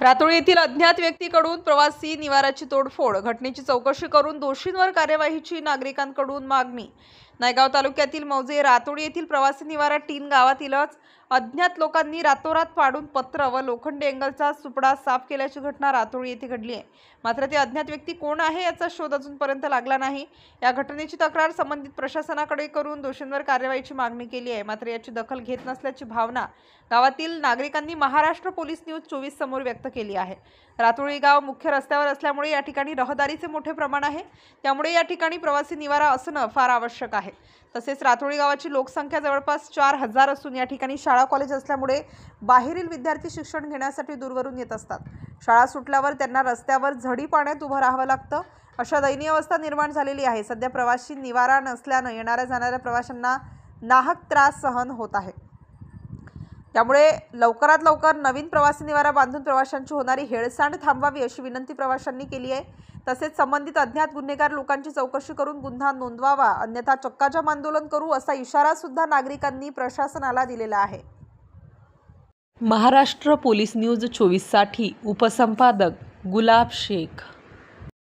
रातोळी येथील अज्ञात व्यक्तीकडून प्रवासी निवाराची तोडफोड, घटनेची चौकशी करून दोषींवर कार्यवाहीची नागरिकांकडून मागणी। नायगाव तालुक्यातील मौजे रातोळी येथील प्रवासी निवारा टीन गावातीलच अज्ञात लोकांनी रातोरात पाडून पत्र व लोखंडी एंगलचा सुपडा साफ केल्याची घटना रातोळी येथे घडली आहे। मात्र ते अज्ञात व्यक्ती कोण आहे याचा शोध अजूनपर्यंत लागला नाही। या घटनेची तक्रार संबंधित प्रशासनाकडे करून दोषींवर कार्यवाहीची मागणी केली आहे। मात्र याची दखल घेत नसल्याची भावना गावातील नागरिकांनी महाराष्ट्र पोलीस न्यूज 24 समोर व्यक्त केली आहे। रातोळी गाव मुख्य रस्त्यावर असल्यामुळे या ठिकाणी रहदारीचे मोठे प्रमाण आहे, त्यामुळे या ठिकाणी प्रवासी निवारा असणं फार आवश्यक आहे। तसेच रातोळी गावाची लोकसंख्या जवळपास 4000 असून या ठिकाणी शाळा कॉलेज असल्यामुळे बाहेरील विद्यार्थी शिक्षण घेण्यासाठी दूरवरून येत असतात। शाळा सुटल्यावर त्यांना रस्त्यावर झडी पाण्यात उभं राहावं लागतं, अशा दयनीय अवस्था निर्माण झालेली आहे। सध्या प्रवासी निवारा नसल्यानं येणाऱ्या जाणाऱ्या प्रवाशांना नाहक त्रास सहन होत आहे। त्यामुळे लवकरात लवकर नवीन प्रवासी निवारा बांधून प्रवाशांची होणारी हेळसांड थांबवावी अशी विनंती प्रवाशांनी केली आहे। तसेच संबंधित अज्ञात गुन्हेगार लोकांची चौकशी करून गुन्हा नोंदवावा, अन्यथा चक्काजाम आंदोलन करू असा इशारा सुद्धा नागरिकांनी प्रशासनाला दिलेला आहे। महाराष्ट्र पोलीस न्यूज 24 साठी उपसंपादक गुलाब शेख।